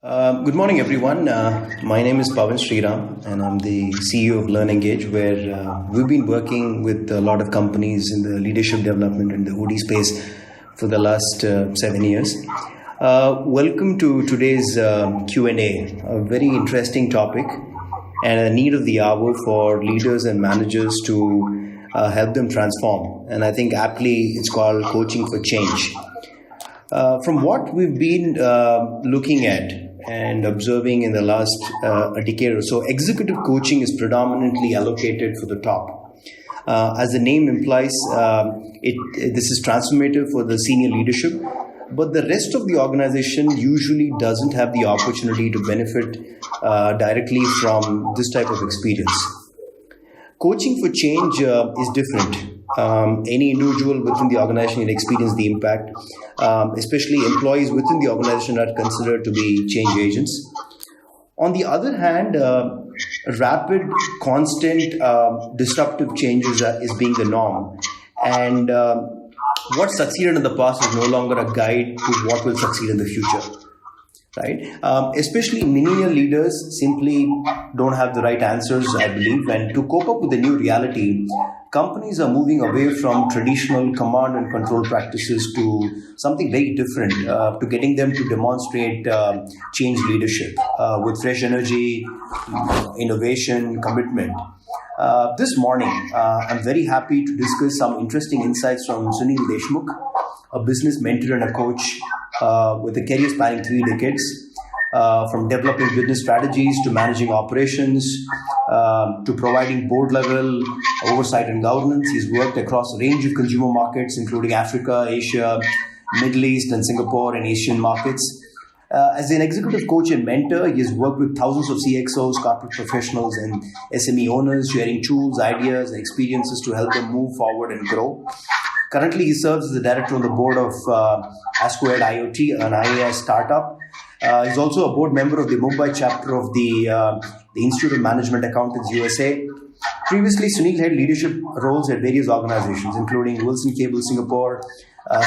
Good morning, everyone. My name is Pavan Sriram, and I'm the CEO of Learngage, where we've been working with a lot of companies in the leadership development and the OD space for the last 7 years. Welcome to today's Q&A, a very interesting topic and a need of the hour for leaders and managers to help them transform. And I think aptly it's called coaching for change. From what we've been looking at and observing in the last a decade or so, executive coaching is predominantly allocated for the top. As the name implies, this is transformative for the senior leadership, but the rest of the organization usually doesn't have the opportunity to benefit directly from this type of experience. Coaching for change is different. Any individual within the organization will experience the impact, especially employees within the organization are considered to be change agents. On the other hand, rapid, constant, disruptive changes is being the norm. And what succeeded in the past is no longer a guide to what will succeed in the future. Right? Especially millennial leaders simply don't have the right answers, I believe. And to cope up with the new reality, companies are moving away from traditional command and control practices to something very different, to getting them to demonstrate change leadership with fresh energy, innovation, commitment. This morning, I'm very happy to discuss some interesting insights from Sunil Deshmukh, a business mentor and a coach with a career spanning 3 decades, from developing business strategies to managing operations to providing board level oversight and governance. He's worked across a range of consumer markets, including Africa, Asia, Middle East, and Singapore and Asian markets. As an executive coach and mentor, he has worked with thousands of CXOs, corporate professionals, and SME owners, sharing tools, ideas, and experiences to help them move forward and grow. Currently, he serves as the director on the board of Squared IoT, an IAI startup. He's also a board member of the Mumbai chapter of the Institute of Management Accountants USA. Previously, Sunil had leadership roles at various organizations, including Wilson Cable Singapore,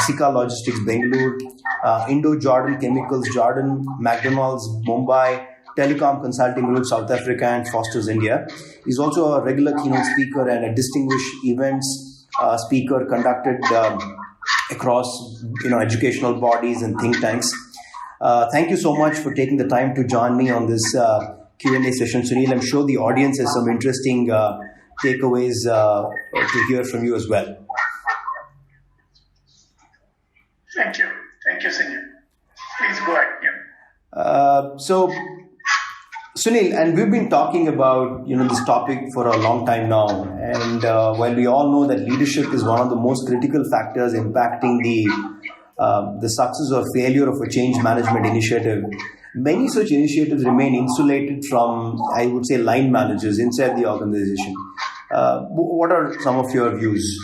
Sika Logistics Bengaluru, Indo-Jordan Chemicals Jordan, McDonald's Mumbai, Telecom Consulting Group South Africa, and Foster's India. He's also a regular keynote speaker and a distinguished events speaker conducted across educational bodies and think tanks. Thank you so much for taking the time to join me on this Q&A session, Sunil. I'm sure the audience has some interesting takeaways to hear from you as well. Thank you, Sunil. Please go ahead. So, Sunil, and we've been talking about this topic for a long time now, and while we all know that leadership is one of the most critical factors impacting the success or failure of a change management initiative, many such initiatives remain insulated from, I would say, line managers inside the organization. What are some of your views?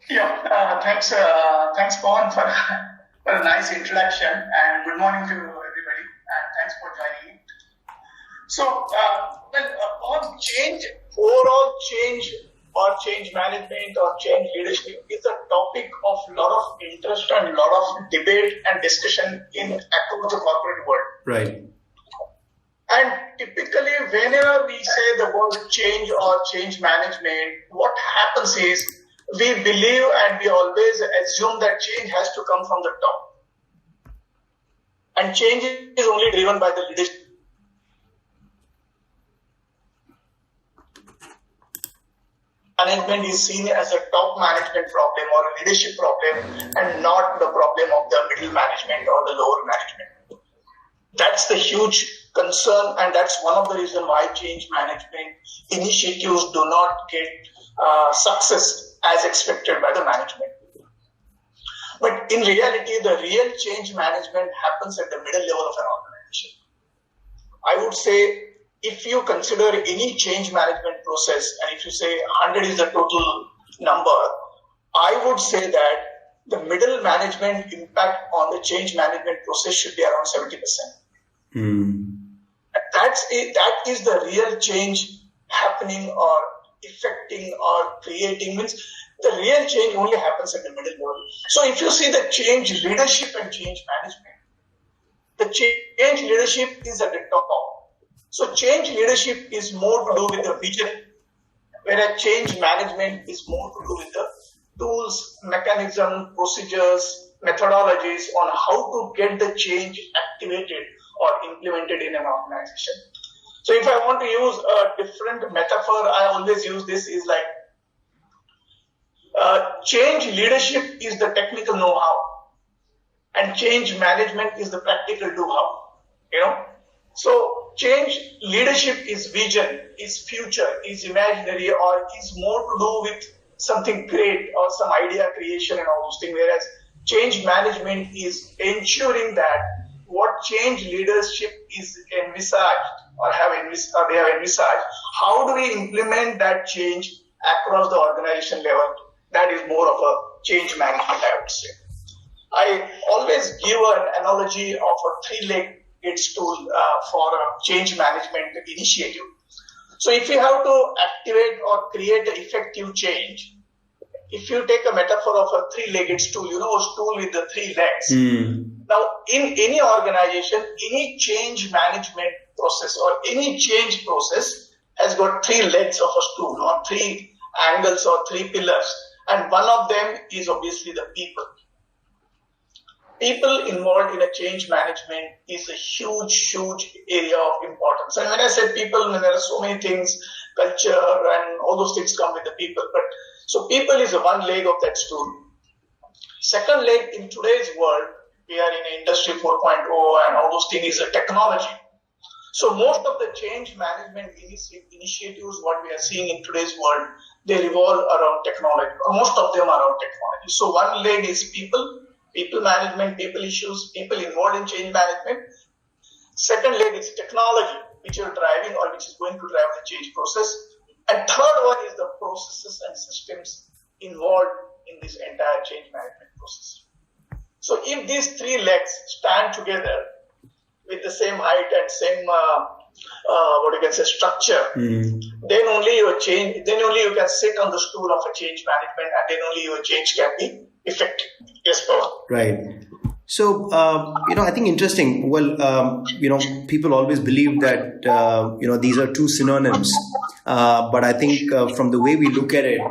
Yeah, thanks, Pawan, for a nice introduction, and good morning to everybody, and thanks for joining me. So, on change, overall change or change management or change leadership is a topic of a lot of interest and a lot of debate and discussion across the corporate world. Right. And typically, whenever we say the word change or change management, what happens is we believe and we always assume that change has to come from the top. And change is only driven by the leadership. Management is seen as a top management problem or a leadership problem and not the problem of the middle management or the lower management. That's the huge concern, and that's one of the reasons why change management initiatives do not get success as expected by the management. But in reality, the real change management happens at the middle level of an organization. I would say, if you consider any change management process, and if you say 100 is the total number, I would say that the middle management impact on the change management process should be around 70%. That is the real change happening or affecting or creating. Means the real change only happens at the middle level. So if you see the change leadership and change management, the change leadership is at the top. So change leadership is more to do with the vision, whereas change management is more to do with the tools, mechanism, procedures, methodologies on how to get the change activated or implemented in an organization. So if I want to use a different metaphor, I always use this is like change leadership is the technical know-how and change management is the practical do-how, So change leadership is vision, is future, is imaginary, or is more to do with something great or some idea creation and all those things, whereas change management is ensuring that what change leadership is envisaged or they have envisaged, how do we implement that change across the organization level? That is more of a change management, I would say. I always give an analogy of a three-legged stool for a change management initiative. So if you have to activate or create an effective change, if you take a metaphor of a three-legged stool, a stool with the three legs. Now, in any organization, any change management process or any change process has got three legs of a stool or three angles or three pillars. And one of them is obviously the people. People involved in a change management is a huge area of importance. And when I say people, there are so many things, culture and all those things come with the people. So people is one leg of that stool. Second leg, in today's world, we are in Industry 4.0 and all those things is a technology. So most of the change management initiatives, what we are seeing in today's world, they revolve around technology. Most of them are around technology. So one leg is people management, people issues, people involved in change management. Second leg is technology, which are driving or which is going to drive the change process. And third one is the processes and systems involved in this entire change management process. So if these three legs stand together with the same height and same structure, then only your change, then only you can sit on the stool of a change management, and then only your change can be effective. Yes, Pawan. Right. So, I think interesting. Well, people always believe that, these are two synonyms. But I think from the way we look at it,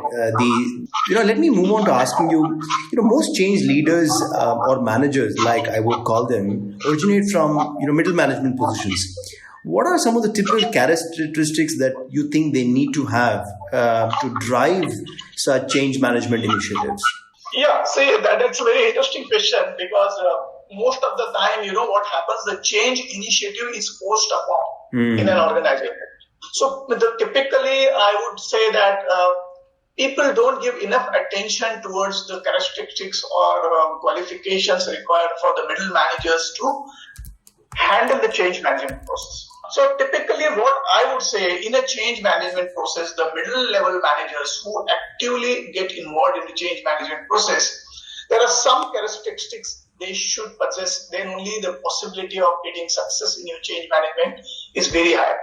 let me move on to asking you, most change leaders or managers, like I would call them, originate from, middle management positions. What are some of the typical characteristics that you think they need to have to drive such change management initiatives? Yeah, see, that's a very interesting question because most of the time, what happens, the change initiative is forced upon in an organization. So typically, I would say that people don't give enough attention towards the characteristics or qualifications required for the middle managers to handle the change management process. So typically what I would say in a change management process, the middle level managers who actively get involved in the change management process, there are some characteristics they should possess, then only the possibility of getting success in your change management is very high.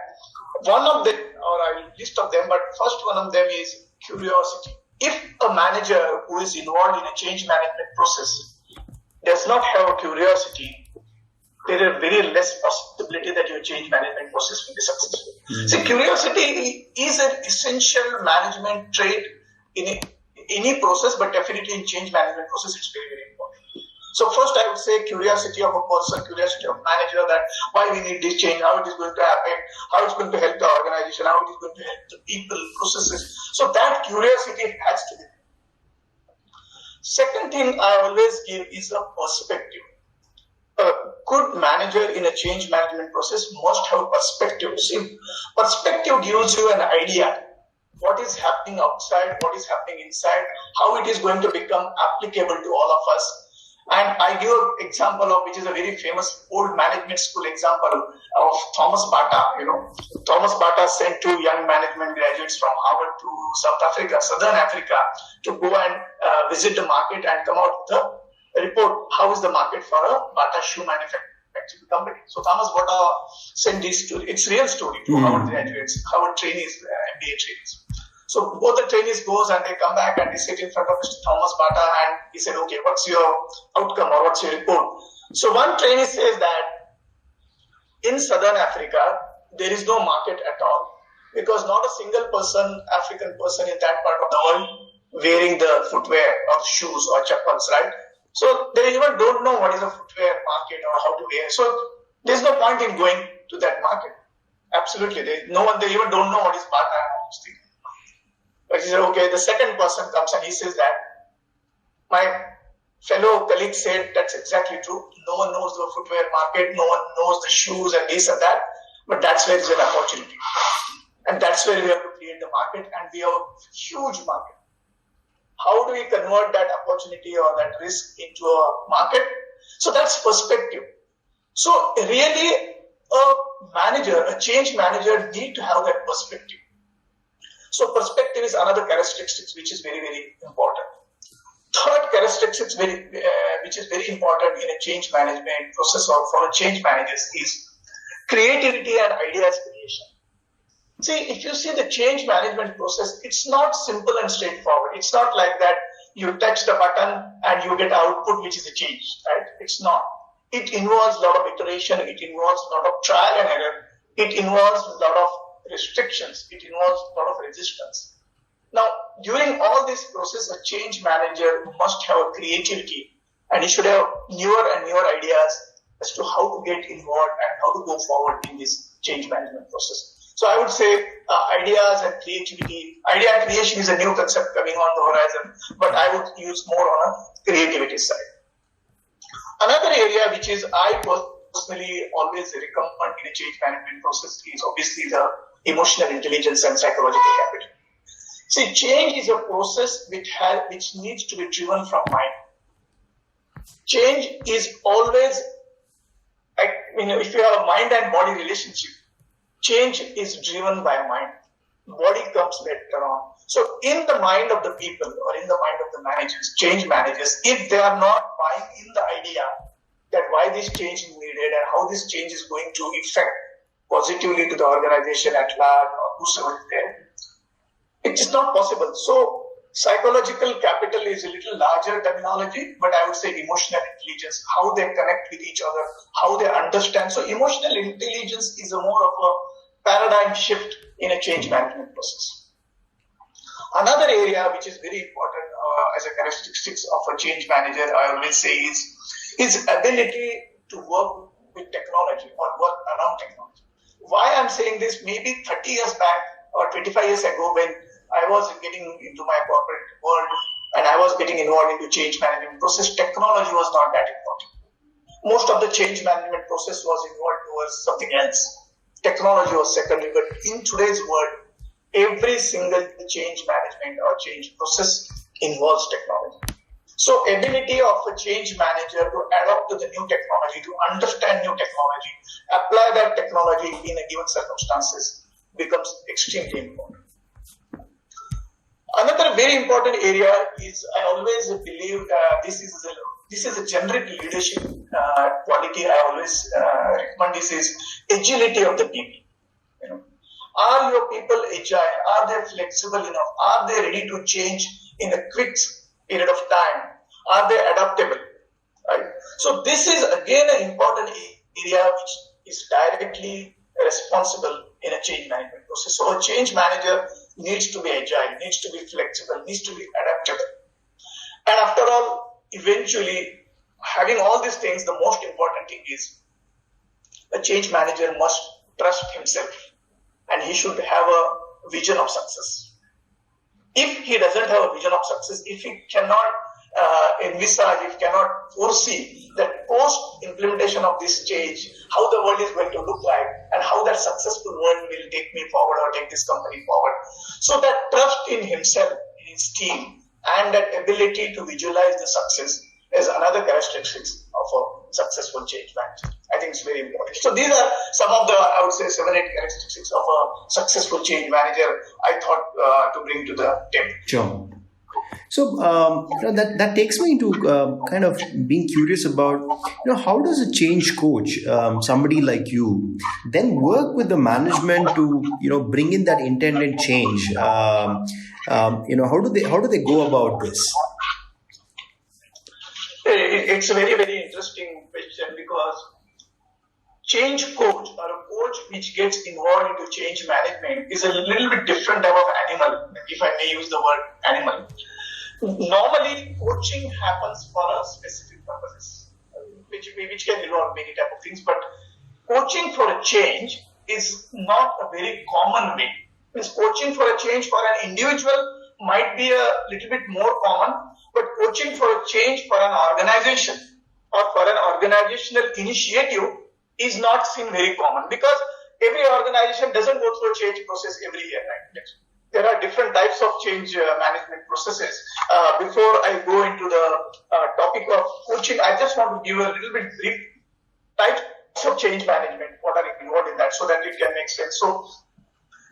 One of them, or I will list of them, but first one of them is curiosity. If a manager who is involved in a change management process does not have a curiosity, there is very less possibility that your change management process will be successful. So curiosity is an essential management trait in any process, but definitely in change management process, it's very, very important. So first I would say curiosity of a person, curiosity of manager, that why we need this change, how it is going to happen, how it's going to help the organization, how it is going to help the people, processes. So that curiosity has to be. Second thing I always give is a perspective. A good manager in a change management process must have perspective. See, perspective gives you an idea what is happening outside, what is happening inside, how it is going to become applicable to all of us. And I give an example of, which is a very famous old management school example of Thomas Bata. Thomas Bata sent two young management graduates from Harvard to Southern Africa, to go and visit the market and come out with a report. How is the market for a Bata shoe manufacturing company? So Thomas Bata sent this story. It's real story to Harvard graduates, Harvard trainees, MBA trainees. So both the trainees goes and they come back and they sit in front of Mr. Thomas Bata and he said, okay, what's your outcome or what's your report? So one trainee says that in Southern Africa, there is no market at all because not a single person, African person in that part of the world wearing the footwear or shoes or chappals, right? So they even don't know what is a footwear market or how to wear. So there's no point in going to that market. Absolutely. They even don't know what is part-time honesty. But he said, okay, the second person comes and he says that my fellow colleague said that's exactly true. No one knows the footwear market, no one knows the shoes and this and that, but that's where there's an opportunity. And that's where we have to create the market, and we have a huge market. How do we convert that opportunity or that risk into a market? So that's perspective. So really, a change manager need to have that perspective. So perspective is another characteristic which is very, very important. Third characteristic which is very important in a change management process or for a change managers is creativity and ideas creation. See, if you see the change management process, it's not simple and straightforward. It's not like that you touch the button and you get output which is a change, right? It's not. It involves a lot of iteration. It involves a lot of trial and error. It involves a lot of restrictions. It involves a lot of resistance. Now, during all this process, a change manager must have a creativity, and he should have newer and newer ideas as to how to get involved and how to go forward in this change management process. So I would say ideas and creativity. Idea creation is a new concept coming on the horizon, but I would use more on a creativity side. Another area which is I personally always recommend in a change management process is obviously the emotional intelligence and psychological capital. See, change is a process which needs to be driven from mind. Change is always, if you have a mind and body relationship, change is driven by mind. Body comes later on. So in the mind of the people or in the mind of the managers, change managers, if they are not buying in the idea that why this change is needed and how this change is going to affect positively to the organization at large or whosoever is there, it is not possible. So psychological capital is a little larger terminology, but I would say emotional intelligence, how they connect with each other, how they understand. So emotional intelligence is a more of a paradigm shift in a change management process. Another area which is very important as a characteristics of a change manager, I always say, is his ability to work with technology or work around technology. Why I'm saying this, maybe 30 years back or 25 years ago when I was getting into my corporate world and I was getting involved into change management process, technology was not that important. Most of the change management process was involved towards something else. Technology was secondary, but in today's world, every single change management or change process involves technology. So ability of a change manager to adapt to the new technology, to understand new technology, apply that technology in a given circumstances becomes extremely important. Another very important area is I always believe this is a generic leadership quality. I always recommend this is agility of the people. Are your people agile? Are they flexible enough? Are they ready to change in a quick period of time? Are they adaptable? Right? So this is again an important area which is directly responsible in a change management process. So a change manager needs to be agile, needs to be flexible, needs to be adaptable. And after all, eventually, having all these things, the most important thing is a change manager must trust himself and he should have a vision of success. If he doesn't have a vision of success, if he cannot envisage, if he cannot foresee that post-implementation of this change, how the world is going to look like and how that successful world will take me forward or take this company forward. So that trust in himself, in his team, and that ability to visualize the success is another characteristics of a successful change manager. I think it's very important. So these are some of the, I would say, 7-8 characteristics of a successful change manager I thought to bring to the table. Sure. So that takes me into kind of being curious about, how does a change coach, somebody like you, then work with the management to, bring in that intended change? How do they go about this? It's a very, very interesting question because change coach or a coach which gets involved into change management is a little bit different type of animal, if I may use the word animal. Normally, coaching happens for a specific purpose, which can involve many type of things, but coaching for a change is not a very common way. Means coaching for a change for an individual might be a little bit more common, but coaching for a change for an organization or for an organizational initiative is not seen very common, because every organization doesn't go through a change process every year, right? There are different types of change management processes. Before I go into the topic of coaching, I just want to give a little bit brief types of change management, what are involved in that, so that it can make sense. So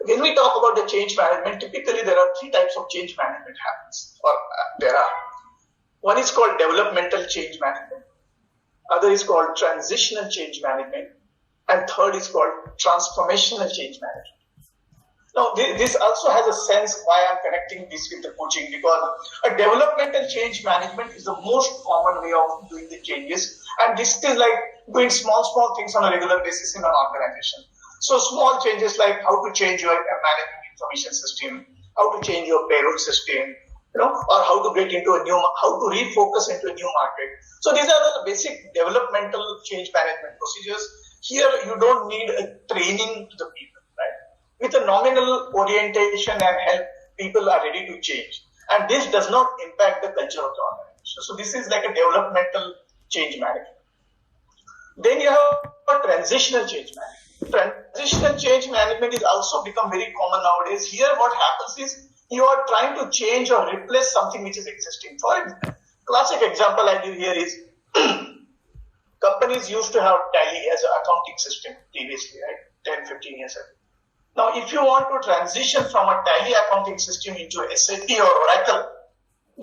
when we talk about the change management, typically there are three types of change management happens, or there are. One is called developmental change management. Other is called transitional change management. And third is called transformational change management. Now, this also has a sense why I'm connecting this with the coaching, because a developmental change management is the most common way of doing the changes. And this is like doing small things on a regular basis in an organization. So small changes like how to change your management information system, how to change your payroll system, or how to get into how to refocus into a new market. So these are the basic developmental change management procedures. Here, you don't need a training to the people, right? With a nominal orientation and help, people are ready to change. And this does not impact the culture of the organization. So this is like a developmental change management. Then you have a transitional change management. Transitional change management is also become very common nowadays. Here, what happens is you are trying to change or replace something which is existing. For example, classic example I give here is companies used to have Tally as an accounting system previously, right? 10, 15 years ago. Now, if you want to transition from a Tally accounting system into SAP or Oracle,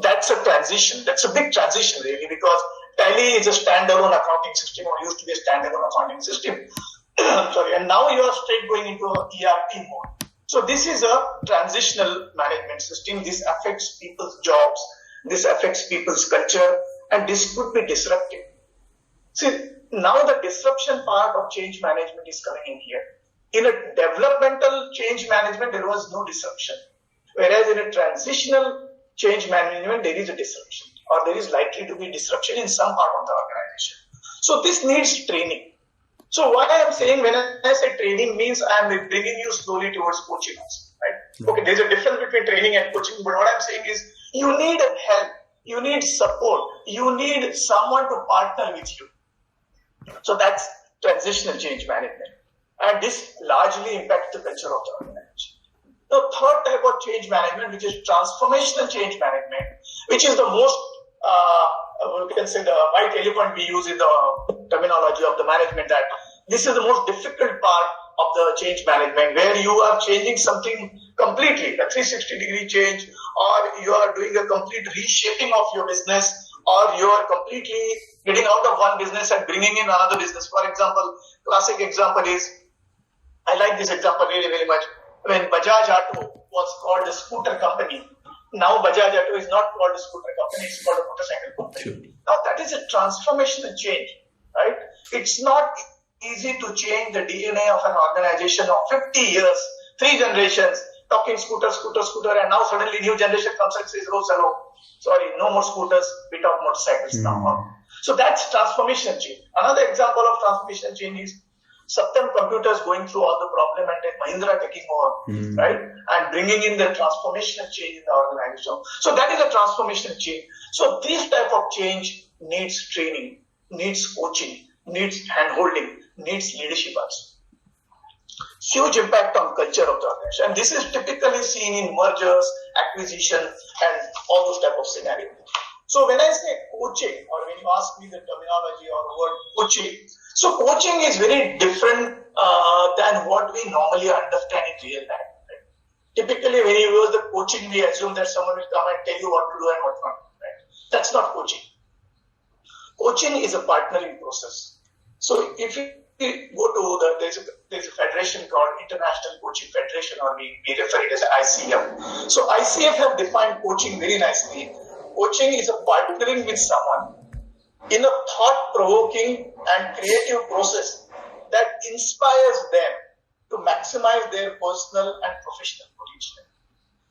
that's a transition. That's a big transition, really, because Tally is a standalone accounting system, or used to be a standalone accounting system. Sorry, and now you are straight going into an ERP mode. So this is a transitional management system. This affects people's jobs. This affects people's culture, and this could be disruptive. See, now the disruption part of change management is coming in here. In a developmental change management, there was no disruption. Whereas in a transitional change management, there is a disruption, or there is likely to be disruption in some part of the organization. So this needs training. So what I am saying when I say training means I am bringing you slowly towards coaching also, right? Okay, there's a difference between training and coaching, but what I'm saying is you need help, you need support, you need someone to partner with you. So that's transitional change management. And this largely impacts the culture of the organization. The third type of change management, which is transformational change management, which is the most, we can say the white elephant we use in the terminology of the management, that this is the most difficult part of the change management, where you are changing something completely, a 360-degree change, or you are doing a complete reshaping of your business, or you are completely getting out of one business and bringing in another business. For example, classic example is, I like this example really very much. When Bajaj Auto was called a scooter company, now Bajaj Auto is not called a scooter company, it's called a motorcycle company. Sure. Now that is a transformational change, right? It's not easy to change the DNA of an organization of 50 years, 3 generations, talking scooter, and now suddenly new generation comes and says, oh, sorry, no more scooters, we talk motorcycles now. So that's transformational change. Another example of transformational change is Satyam Computers going through all the problem and then Mahindra taking over, right? And bringing in the transformational change in the organization. So that is a transformational change. So this type of change needs training, needs coaching, needs hand-holding, needs leadership also. Huge impact on culture of the organization. And this is typically seen in mergers, acquisition, and all those type of scenarios. So when I say coaching, or when you ask me the terminology or word coaching, so coaching is very different than what we normally understand in real life. Right? Typically, when you use the coaching, we assume that someone will come and tell you what to do and what not. Right? That's not coaching. Coaching is a partnering process. So if you go to there's a federation called International Coaching Federation, or we refer it as ICF. So ICF have defined coaching very nicely. Coaching is a partnering with someone in a thought-provoking and creative process that inspires them to maximize their personal and professional potential.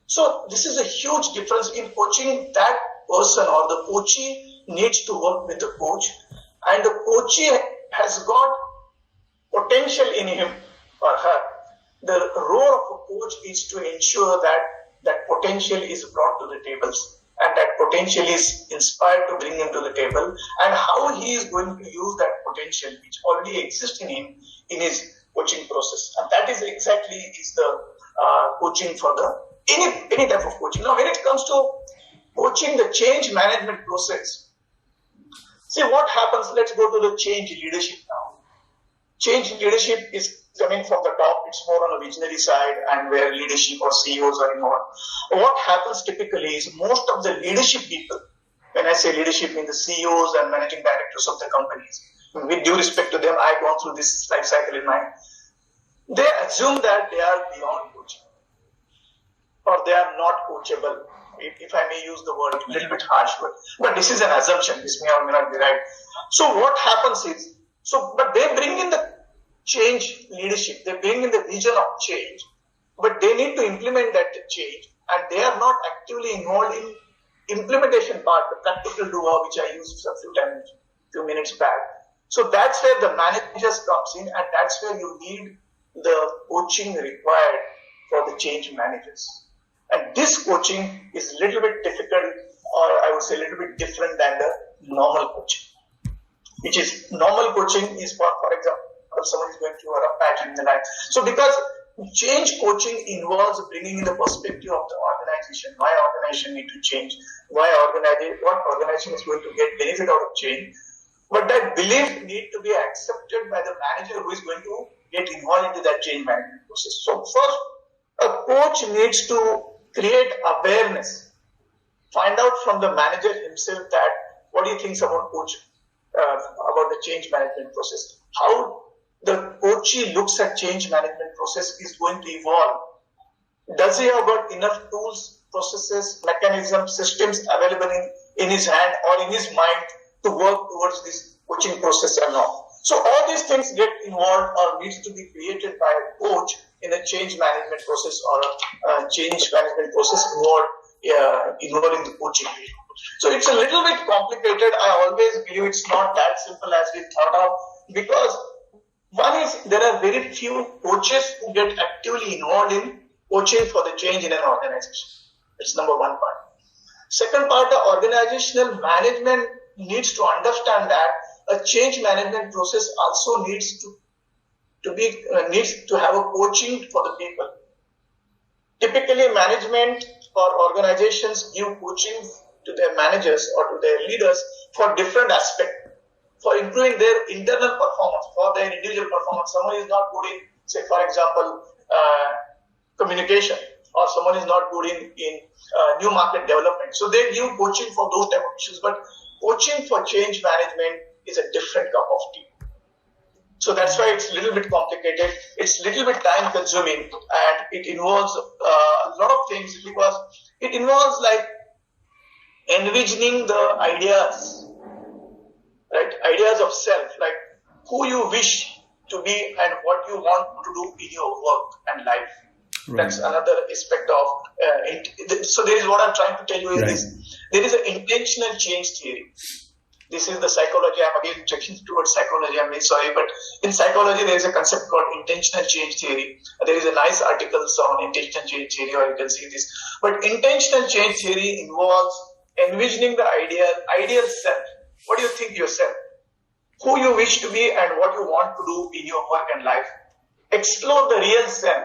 So this is a huge difference in coaching. That person or the coachee needs to work with the coach, and the coachee has got potential in him or her. The role of a coach is to ensure that that potential is brought to the tables, and that potential is inspired to bring him to the table, and how he is going to use that potential which already exists in him in his coaching process. And that is exactly is the coaching for the any type of coaching. Now, when it comes to coaching the change management process, see what happens. Let's go to the change leadership now. Change leadership is coming from the top. It's more on a visionary side, and where leadership or CEOs are involved. What happens typically is most of the leadership people, when I say leadership, mean the CEOs and managing directors of the companies, with due respect to them, I've gone through this life cycle in mind. They assume that they are beyond coaching, or they are not coachable. If I may use the word a little bit harsh, but this is an assumption. This may or may not be right. So what happens is, but they bring in the change leadership. They bring in the vision of change, but they need to implement that change, and they are not actively involved in implementation part, the practical doer, which I used a few minutes back. So that's where the managers comes in, and that's where you need the coaching required for the change managers. And this coaching is a little bit difficult, or I would say a little bit different than the normal coaching. Which is, normal coaching is for example, someone is going through a rough patch in the life. So because change coaching involves bringing in the perspective of the organization, why organization need to change, what organization is going to get benefit out of change. But that belief need to be accepted by the manager who is going to get involved into that change management process. So first, a coach needs to create awareness, find out from the manager himself that what do you think about coach, about the change management process, how the coachee looks at change management process is going to evolve. Does he have got enough tools, processes, mechanisms, systems available in his hand or in his mind to work towards this coaching process or not? So all these things get involved or needs to be created by a coach in a change management process or a change management process involving the coaching. So it's a little bit complicated. I always believe it's not that simple as we thought of, because one is there are very few coaches who get actively involved in coaching for the change in an organization. That's number one part. Second part, the organizational management needs to understand that a change management process also needs to have a coaching for the people. Typically, management or organizations give coaching to their managers or to their leaders for different aspects, for improving their internal performance, for their individual performance. Someone is not good in, say, for example, communication, or someone is not good in new market development. So they give coaching for those type of issues. But coaching for change management is a different cup of tea. So that's why it's a little bit complicated. It's a little bit time consuming, and it involves a lot of things, because it involves like envisioning the ideas, right? Ideas of self, like who you wish to be and what you want to do in your work and life. Right. That's another aspect of so there is what I'm trying to tell you is this. There is an intentional change theory. This is the psychology. I'm again checking towards psychology. I'm really sorry, but in psychology there is a concept called intentional change theory. There is a nice article on intentional change theory, or you can see this. But intentional change theory involves envisioning the ideal self. What do you think yourself? Who you wish to be and what you want to do in your work and life. Explore the real self.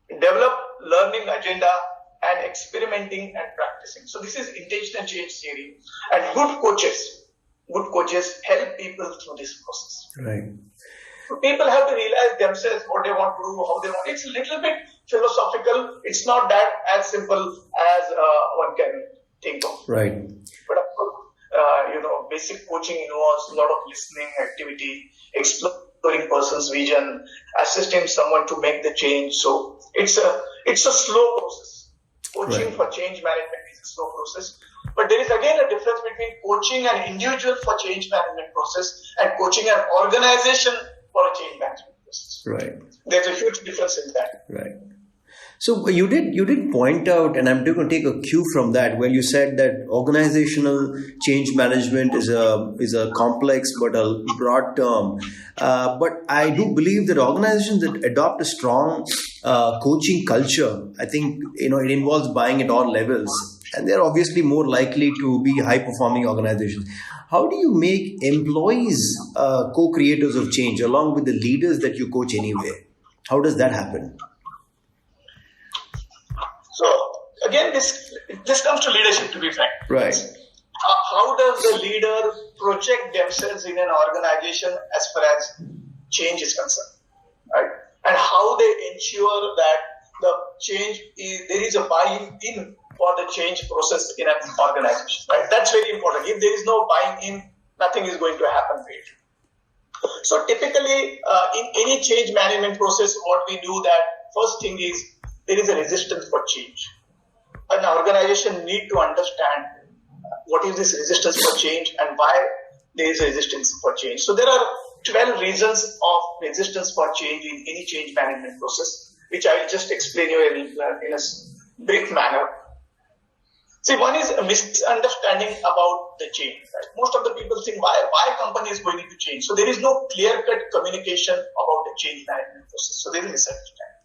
Develop learning agenda and experimenting and practicing. So this is intentional change theory, and good coaches help people through this process. Right. So people have to realize themselves what they want to do, how they want. It's a little bit philosophical. It's not that as simple as one can think of. Right. But of course, basic coaching involves a lot of listening activity, exploring person's vision, assisting someone to make the change. So it's a slow process. Coaching for change management is a slow process. But there is again a difference between coaching an individual for change management process and coaching an organization for a change management process. Right. There's a huge difference in that. Right. So you did point out, and I'm going to take a cue from that, where you said that organizational change management is a complex but a broad term. But I do believe that organizations that adopt a strong coaching culture, I think it involves buying at all levels, and they're obviously more likely to be high-performing organizations. How do you make employees co-creators of change along with the leaders that you coach anyway? How does that happen? So again, this comes to leadership, to be frank. Right. How does the leader project themselves in an organization as far as change is concerned, right? And how they ensure that the change there is a buy-in for the change process in an organization, right? That's very important. If there is no buy-in, nothing is going to happen to it. So typically, in any change management process, what we do that first thing is there is a resistance for change. An organization need to understand what is this resistance for change and why there is a resistance for change. So there are 12 reasons of resistance for change in any change management process, which I will just explain you in a brief manner. See, one is a misunderstanding about the change. Right? Most of the people think why company is going to change. So there is no clear-cut communication about the change management process. So there is misunderstanding.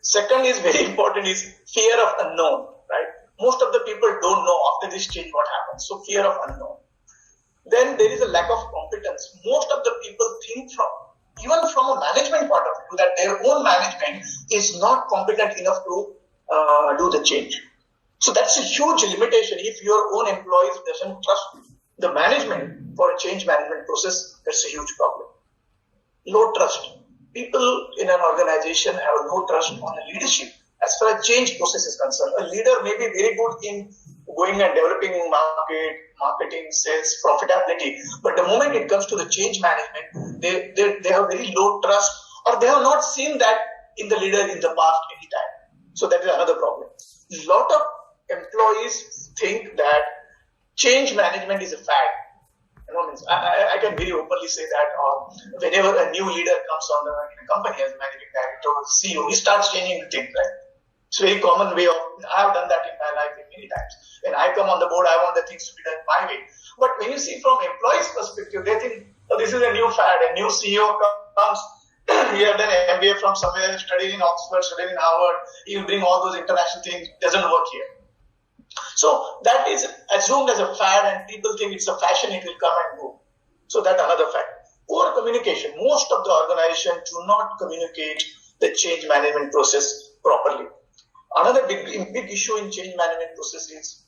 Second is very important is fear of unknown, right? Most of the people don't know after this change what happens. So fear of unknown. Then there is a lack of competence. Most of the people think even from a management point of view, that their own management is not competent enough to do the change. So that's a huge limitation. If your own employees doesn't trust the management for a change management process, that's a huge problem. Low trust. People in an organization have no trust on the leadership as far as change process is concerned. A leader may be very good in going and developing marketing, sales, profitability, but the moment it comes to the change management, they have very low trust, or they have not seen that in the leader in the past any time. So that is another problem. A lot of employees think that change management is a fad. I can very openly say that, or whenever a new leader comes on in a company as a managing director or CEO, he starts changing the things, right? It's a very common way of, I have done that in my life many times. When I come on the board, I want the things to be done my way. But when you see from employees' perspective, they think, oh, this is a new fad, a new CEO comes, he has done an MBA from somewhere, studied in Oxford, studied in Harvard, he will bring all those international things, doesn't work here. So that is assumed as a fad, and people think it's a fashion, it will come and go. So that's another fact. Poor communication. Most of the organizations do not communicate the change management process properly. Another big issue in change management process is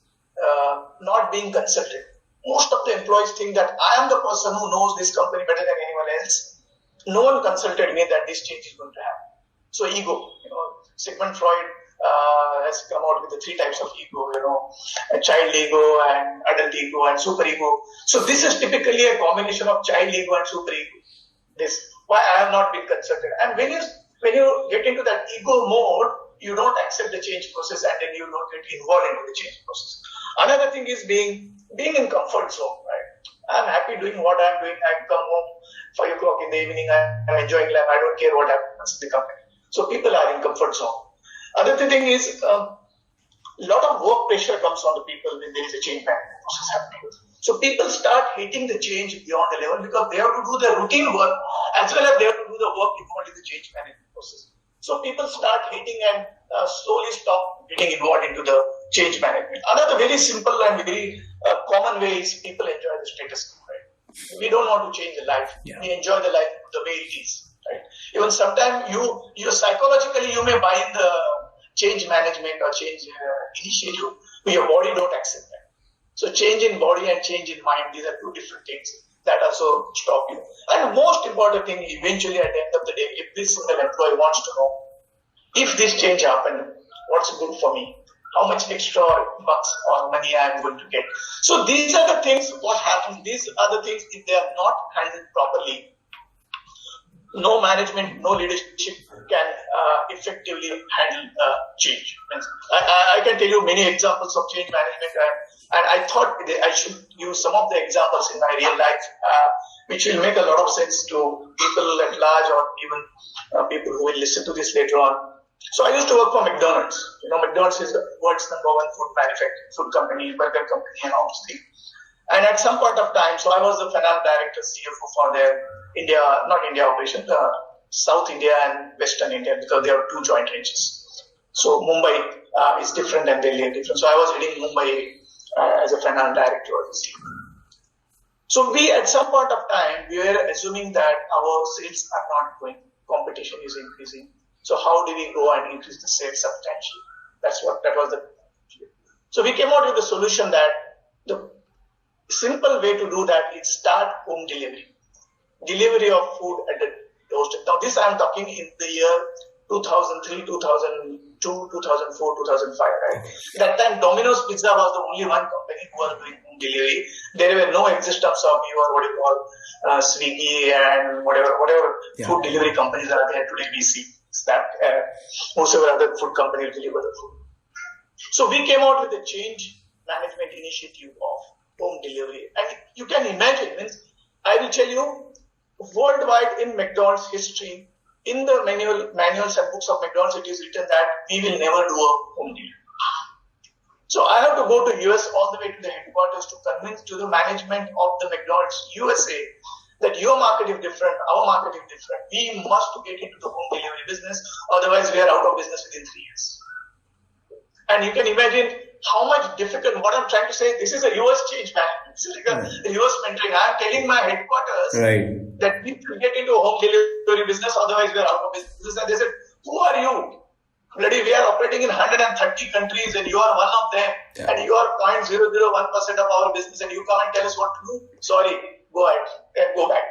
not being consulted. Most of the employees think that I am the person who knows this company better than anyone else. No one consulted me that this change is going to happen. So ego. Sigmund Freud has come out with the 3 types of ego, a child ego and adult ego and super ego. So this is typically a combination of child ego and super ego. This why I have not been consulted. And when you get into that ego mode, you don't accept the change process, and then you don't get involved into the change process. Another thing is being in comfort zone, right? I'm happy doing what I'm doing. I come home 5 o'clock in the evening, I'm enjoying life. I don't care what happens in the company. So people are in comfort zone. Another thing is a lot of work pressure comes on the people when there is a change management process happening. So people start hating the change beyond the level because they have to do the routine work as well as they have to do the work involved in the change management process. So people start hating and slowly stop getting involved into the change management. Another very simple and very common way is people enjoy the status quo. Right? We don't want to change the life. Yeah. We enjoy the life the way it is. Right? Even sometimes you psychologically you may buy in the change management or change initiative, but your body don't accept that. So change in body and change in mind, these are 2 different things that also stop you. And most important thing, eventually at the end of the day, if this single employee wants to know, if this change happened, what's good for me? How much extra bucks or money I am going to get? So these are the things, what happens, these are the things, if they are not handled properly, no management, no leadership can effectively handle change. I can tell you many examples of change management, and I thought I should use some of the examples in my real life. which will make a lot of sense to people at large or even people who will listen to this later on. So I used to work for McDonald's. McDonald's is the world's number one food company, burger company, and all those things. And at some point of time, so I was the finance director, CFO for their not India operation, South India and Western India, because there are two joint ranges. So Mumbai is different and Delhi are different. So I was heading Mumbai as a finance director of the CFO. So we, at some point of time, we were assuming that our sales are not going, competition is increasing. So how do we go and increase the sales substantially? That was the. So we came out with the solution that the simple way to do that is start home delivery of food at the doorstep. Now this I am talking in the year 2003, 2002, 2004, 2005, right? That time Domino's Pizza was the only one company who was doing home delivery. There were no existence of Swiggy and whatever food delivery companies are there today. We see that whosoever other food company will deliver the food. So we came out with a change management initiative of home delivery. And you can imagine, I will tell you, worldwide in McDonald's history, in the manuals and books of McDonald's, it is written that we will never do a home delivery. So I have to go to US all the way to the headquarters to convince to the management of the McDonald's USA that your market is different, our market is different. We must get into the home delivery business, otherwise we are out of business within 3 years. And you can imagine how much difficult, what I'm trying to say, this is a US change management. This is like a US mentoring. I'm telling my headquarters that we should get into a home delivery business, otherwise we are out of business. And they said, who are you? Bloody, we are operating in 130 countries and you are one of them. And you are 0.001% of our business and you come and tell us what to do. Sorry, go ahead and go back.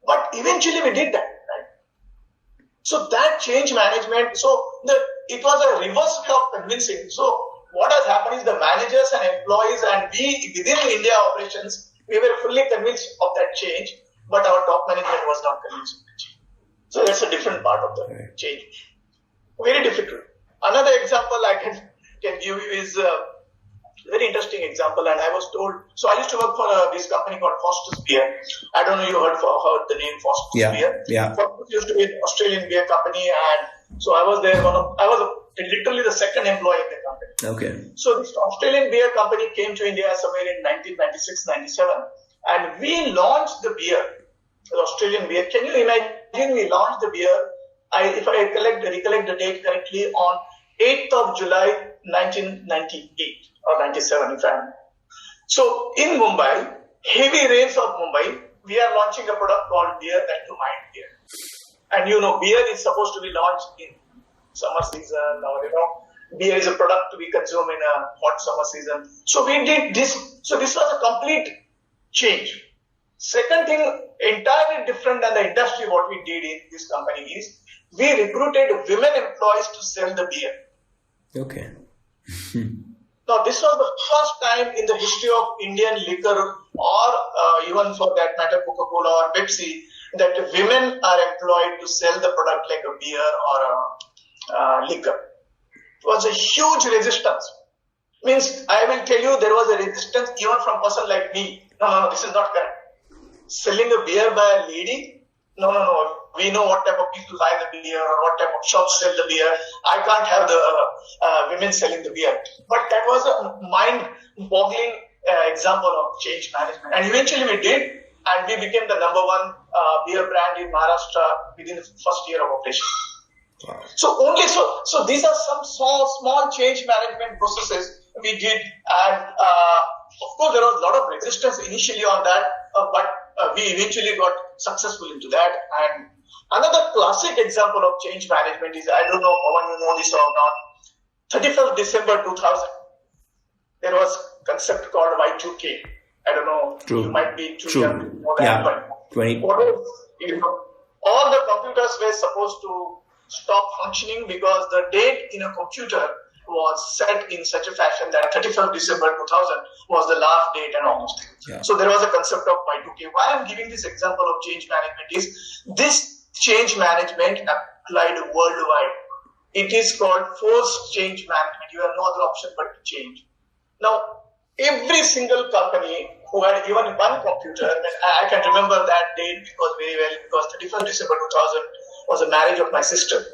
But eventually we did that. Right? So that change management, it was a reverse way of convincing. So what has happened is the managers and employees and we within India operations, we were fully convinced of that change, but our top management was not convinced of the change. So that's a different part of the change. Very difficult. Another example I can give you is a very interesting example, and I was told, so I used to work for this company called Foster's Beer. I don't know if you heard the name Foster's Beer. Yeah. Foster's used to be an Australian beer company, and so I was there. I was literally the second employee in the company. Okay. So this Australian beer company came to India somewhere in 1996-97, and we launched the beer, the Australian beer. Can you imagine? We launched the beer. If I recollect the date correctly, on 8th of July 1998 or 97, if I'm. So in Mumbai, heavy rains of Mumbai, we are launching a product called beer, that to mind beer. And beer is supposed to be launched in summer season, or beer is a product to be consumed in a hot summer season. So we did this. So this was a complete change. Second thing, entirely different than the industry, what we did in this company is, we recruited women employees to sell the beer. Okay. Now, this was the first time in the history of Indian liquor, or even for that matter, Coca-Cola or Pepsi, that women are employed to sell the product like a beer or a liquor. It was a huge resistance. Means, I will tell you, there was a resistance even from a person like me. No, this is not correct. Selling a beer by a lady? No. We know what type of people buy the beer or what type of shops sell the beer. I can't have the women selling the beer. But that was a mind-boggling example of change management. And eventually we did, and we became the number one beer brand in Maharashtra within the first year of operation. Wow. So these are some small change management processes we did, and of course there was a lot of resistance initially on that, but we eventually got successful into that. And another classic example of change management is, I don't know when you know this or not, 31st December 2000, there was a concept called Y2K. I don't know, you might be too young to know that, but 20. All the computers were supposed to stop functioning because the date in a computer was set in such a fashion that 31st December 2000 was the last date and almost. Yeah. So there was a concept of Y2K. Why I'm giving this example of change management is this change management applied worldwide. It is called forced change management. You have no other option but to change. Now, every single company who had even one computer, and I can remember that date because very well, because 31st December 2000 was the marriage of my sister.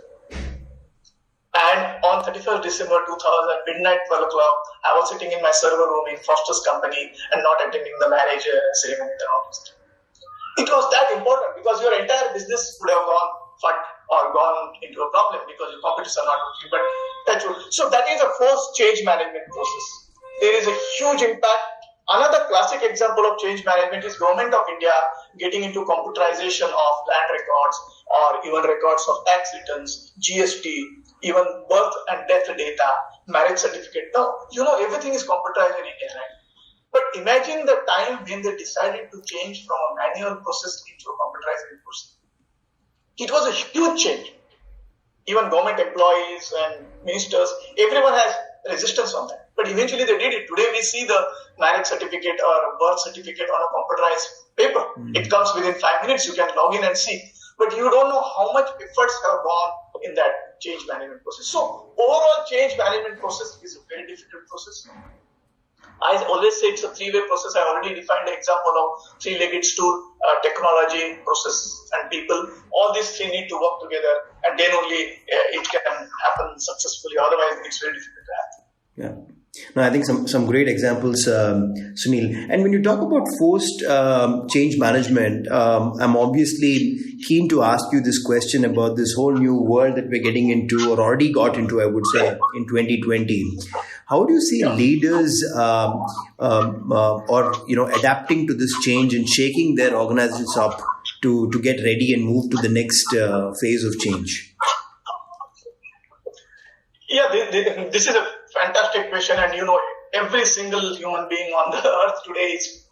And on 31st December 2000, midnight 12 o'clock, I was sitting in my server room in Foster's company and not attending the marriage ceremony in the office. It was that important because your entire business would have gone fud or gone into a problem because your computers are not working. But so that is a forced change management process. There is a huge impact. Another classic example of change management is Government of India getting into computerization of land records or even records of tax returns, GST, even birth and death data, marriage certificate. Now, everything is computerized in India, right? But imagine the time when they decided to change from a manual process into a computerized process. It was a huge change. Even government employees and ministers, everyone has resistance on that. But eventually they did it. Today we see the marriage certificate or birth certificate on a computerized paper. It comes within 5 minutes. You can log in and see. But you don't know how much efforts have gone in that change management process. So overall change management process is a very difficult process. I always say it's a three-way process. I already defined the example of three-legged stool, technology, process, and people. All these three need to work together, and then only it can happen successfully. Otherwise, it's very difficult to happen. Yeah. No, I think some great examples, Sunil. And when you talk about forced change management, I'm obviously keen to ask you this question about this whole new world that we're getting into, or already got into, I would say, in 2020. How do you see leaders adapting to this change and shaking their organizations up to get ready and move to the next phase of change? Yeah, this is a fantastic question, and every single human being on the earth today is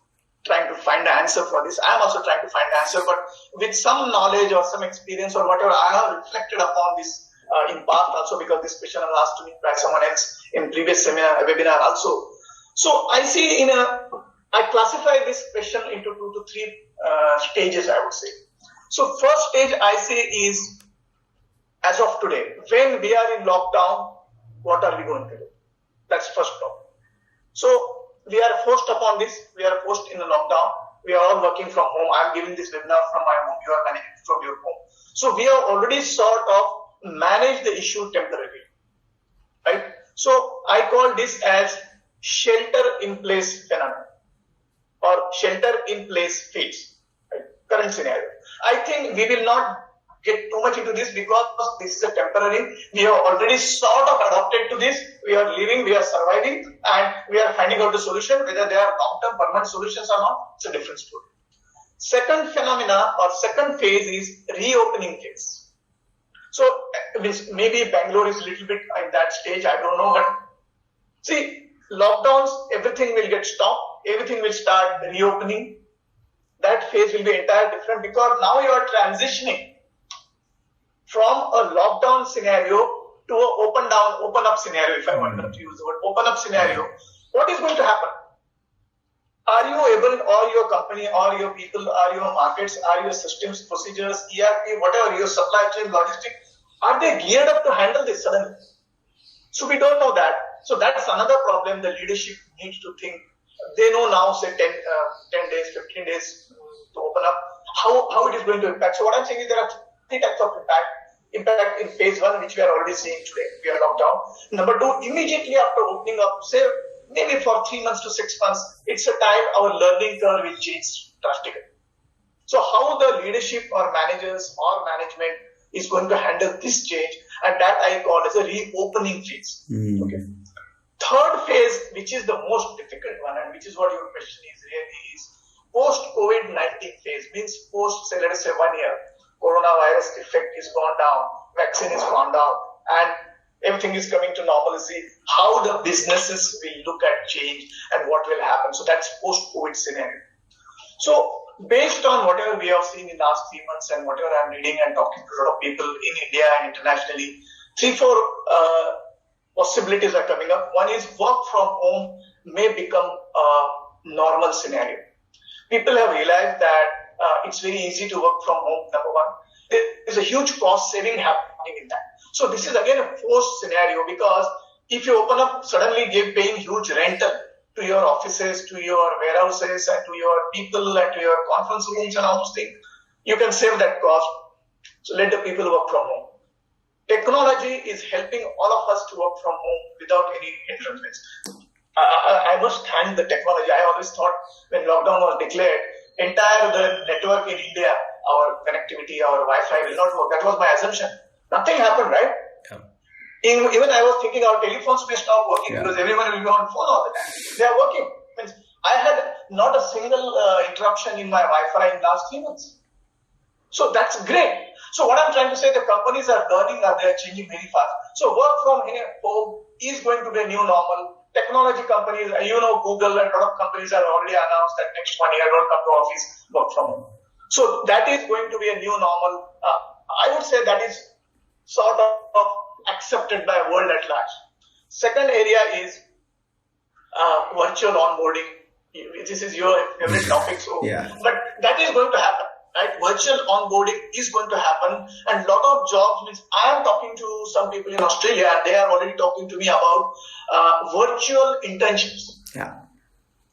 trying to find the answer for this. I'm also trying to find the answer, but with some knowledge or some experience or whatever, I have reflected upon this in past also, because this question was asked to me by someone else in previous webinar also. So I see I classify this question into 2 to 3 stages, I would say. So first stage I say is, as of today, when we are in lockdown, what are we going to do? That's first problem. So we are forced upon this. We are forced in a lockdown. We are all working from home. I'm giving this webinar from my home. You are managing from your home. So we have already sort of managed the issue temporarily, right? So I call this as shelter-in-place phenomenon or shelter-in-place phase, right? Current scenario. I think we will not get too much into this because this is a temporary. We have already sort of adopted to this. We are living, we are surviving, and we are finding out the solution. Whether they are long-term permanent solutions or not, it's a different story. Second phenomena or second phase is reopening phase. So maybe Bangalore is a little bit in that stage, I don't know, but see, lockdowns, everything will get stopped, everything will start reopening. That phase will be entirely different because now you are transitioning from a lockdown scenario to an open up scenario, if I want to use the word open up scenario. What is going to happen? Are you able, or your company, or your people, or your markets, are your systems, procedures, ERP, whatever, your supply chain, logistics, are they geared up to handle this suddenly? So we don't know that. So that's another problem the leadership needs to think. They know now, say 10 days, 15 days to open up, how it is going to impact. So what I'm saying is there are 3 types of impact. Impact in phase 1, which we are already seeing today. We are locked down. Number 2, immediately after opening up, say maybe for 3 months to 6 months, it's a time our learning curve will change drastically. So how the leadership or managers or management is going to handle this change, and that I call as a reopening phase. Okay. Third phase, which is the most difficult one, and which is what your question is really is, post-COVID-19 phase, means post, say, let us say 1 year. Coronavirus effect is gone down, vaccine is gone down, and everything is coming to normalcy. How the businesses will look at change and what will happen. So that's post-COVID scenario. So based on whatever we have seen in the last 3 months and whatever I'm reading and talking to a lot of people in India and internationally, 3-4 possibilities are coming up. One is work from home may become a normal scenario. People have realized that it's very easy to work from home, number one. There is a huge cost saving happening in that. So this is again a forced scenario, because if you open up, suddenly paying huge rental, to your offices, to your warehouses, and to your people, and to your conference rooms and all those things. You can save that cost. So let the people work from home. Technology is helping all of us to work from home without any hindrance. I must thank the technology. I always thought when lockdown was declared, the network in India, our connectivity, our Wi-Fi will not work. That was my assumption. Nothing happened, right? Yeah. Even I was thinking our telephones may stop working because everyone will be on phone all the time. They are working. Means I had not a single interruption in my Wi-Fi in last 3 months. So that's great. So what I'm trying to say, the companies are learning that they are changing very fast. So work from home is going to be a new normal. Technology companies, Google and a lot of companies have already announced that next 1 year don't come to office, work from home. So that is going to be a new normal. I would say that is sort of accepted by world at large. Second area is virtual onboarding. This is your favorite topic, but that is going to happen. Right? Virtual onboarding is going to happen, and a lot of jobs means I am talking to some people in Australia, and they are already talking to me about virtual internships. Yeah,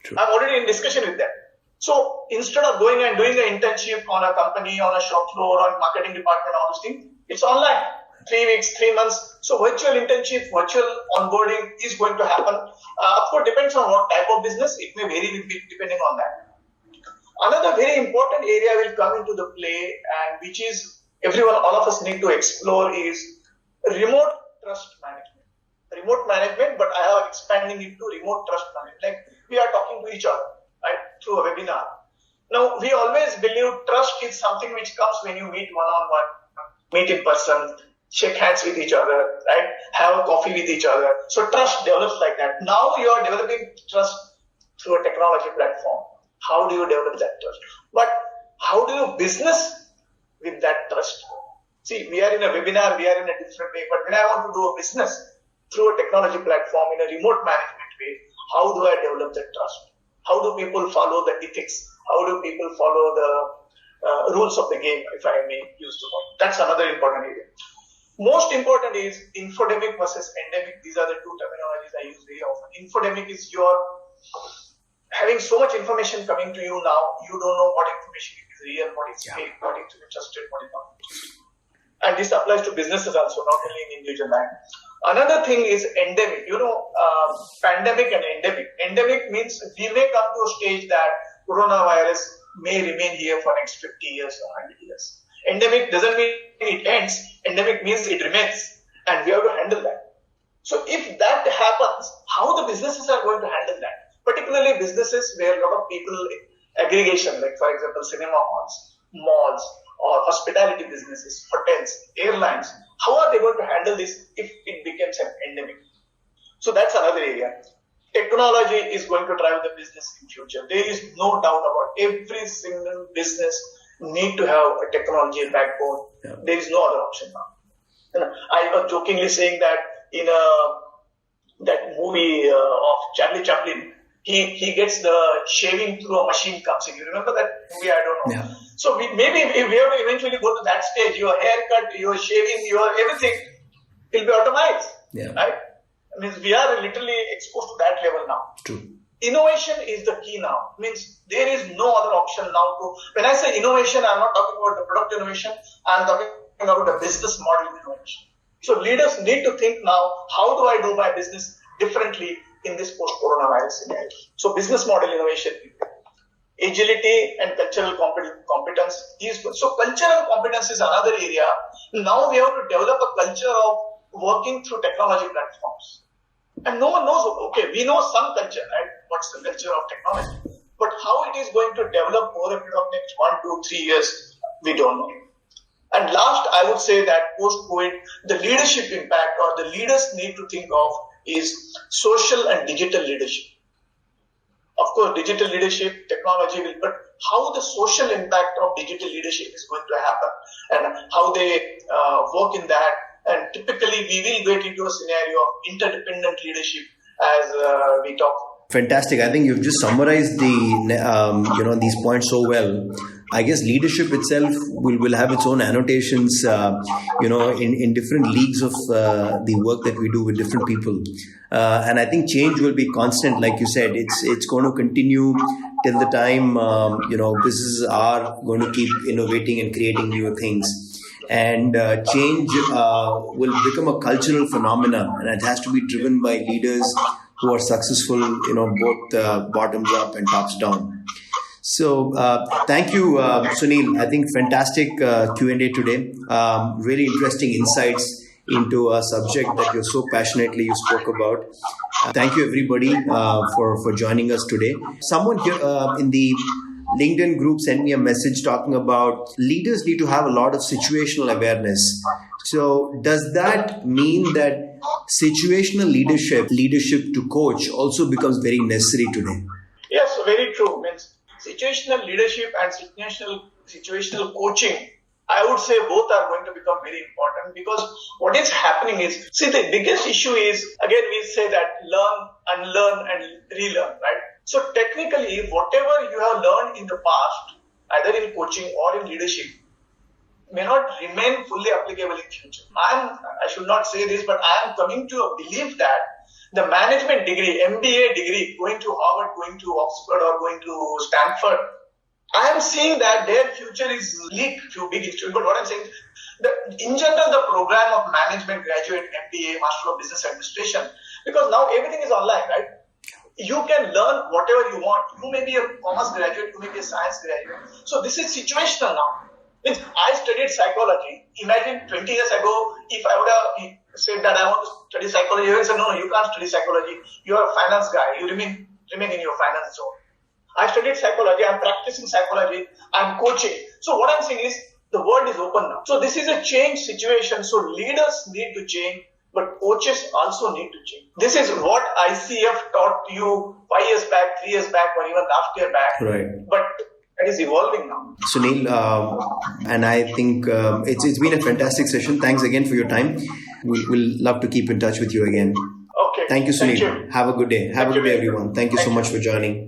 true. I'm already in discussion with them. So instead of going and doing an internship on a company, on a shop floor, on marketing department, all those things, it's online. 3 weeks, 3 months. So virtual internship, virtual onboarding is going to happen. Of course, depends on what type of business. It may vary depending on that. Another very important area will come into the play, and which is all of us need to explore, is remote trust management. Remote management, but I am expanding it to remote trust management. Like we are talking to each other, right, through a webinar. Now, we always believe trust is something which comes when you meet one-on-one, meet in person, shake hands with each other, right, have a coffee with each other. So trust develops like that. Now you are developing trust through a technology platform. How do you develop that trust? But how do you business with that trust? See, we are in a webinar, we are in a different way, but when I want to do a business through a technology platform in a remote management way, how do I develop that trust? How do people follow the ethics? How do people follow the rules of the game, if I may use the word? That's another important area. Most important is infodemic versus endemic. These are the two terminologies I use very often. Infodemic is your having so much information coming to you now, you don't know what information is real, what is fake, what is to be trusted, what is not. And this applies to businesses also, not only in individual life. Another thing is endemic. Pandemic and endemic. Endemic means we may come to a stage that coronavirus may remain here for next 50 years or 100 years. Endemic doesn't mean it ends. Endemic means it remains, and we have to handle that. So if that happens, how the businesses are going to handle that? Particularly businesses where a lot of people, aggregation, like for example, cinema halls, malls, or hospitality businesses, hotels, airlines, how are they going to handle this if it becomes an endemic? So that's another area. Technology is going to drive the business in future. There is no doubt about it. Every single business need to have a technology backbone. Yeah. There is no other option now. I was jokingly saying that in that movie of Charlie Chaplin, he gets the shaving through a machine comes in. You remember that movie? I don't know. Yeah. So we have to eventually go to that stage. Your haircut, your shaving, your everything will be automated. Yeah. Right? I mean, we are literally exposed to that level now. True. Innovation is the key now. Means there is no other option now to. When I say innovation, I'm not talking about the product innovation. I'm talking about the business model innovation. So leaders need to think now, how do I do my business differently in this post-coronavirus scenario? So business model innovation, agility and cultural competence is good. So cultural competence is another area. Now we have to develop a culture of working through technology platforms. And no one knows, okay, we know some culture, right? What's the culture of technology? But how it is going to develop over a period of next 1, 2, 3 years, we don't know. And last, I would say that post-COVID, the leadership impact or the leaders need to think of is social and digital leadership. Of course, digital leadership, technology will, but how the social impact of digital leadership is going to happen and how they work in that. And typically, we will get into a scenario of interdependent leadership as we talk. Fantastic. I think you've just summarized these points so well. I guess leadership itself will have its own annotations, in different leagues of the work that we do with different people. And I think change will be constant, like you said. It's going to continue till the time, businesses are going to keep innovating and creating newer things. And change will become a cultural phenomenon, and it has to be driven by leaders who are successful, both bottoms up and tops down. So thank you, Sunil. I think fantastic Q&A today. Really interesting insights into a subject that you so passionately you spoke about. Thank you, everybody, for joining us today. Someone here in the LinkedIn group sent me a message talking about leaders need to have a lot of situational awareness. So does that mean that situational leadership to coach also becomes very necessary today? Yes, very true. Means situational leadership and situational coaching, I would say both are going to become very important, because what is happening is, see, the biggest issue is, again, we say that learn, unlearn and relearn, right? So technically, whatever you have learned in the past, either in coaching or in leadership, may not remain fully applicable in future. I should not say this, but I am coming to a belief that the management degree, MBA degree, going to Harvard, going to Oxford or going to Stanford, I am seeing that their future is bleak to big institute. But what I'm saying, in general, the program of management, graduate, MBA, Master of Business Administration, because now everything is online, right? You can learn whatever you want. You may be a commerce graduate, you may be a science graduate. So this is situational now. Means I studied psychology. Imagine 20 years ago, if I would have said that I want to study psychology, you would say, no, you can't study psychology. You are a finance guy. You remain in your finance zone. I studied psychology. I'm practicing psychology. I'm coaching. So what I'm saying is the world is open now. So this is a change situation. So leaders need to change, but coaches also need to change. This is what ICF taught you 5 years back, 3 years back, or even last year back. Right. But it is evolving now. Sunil, and I think it's been a fantastic session. Thanks again for your time. We'll love to keep in touch with you again. Okay. Thank you, Sunil. Thank you. Have a good day. Have a good day, everyone. Thank you so much for joining.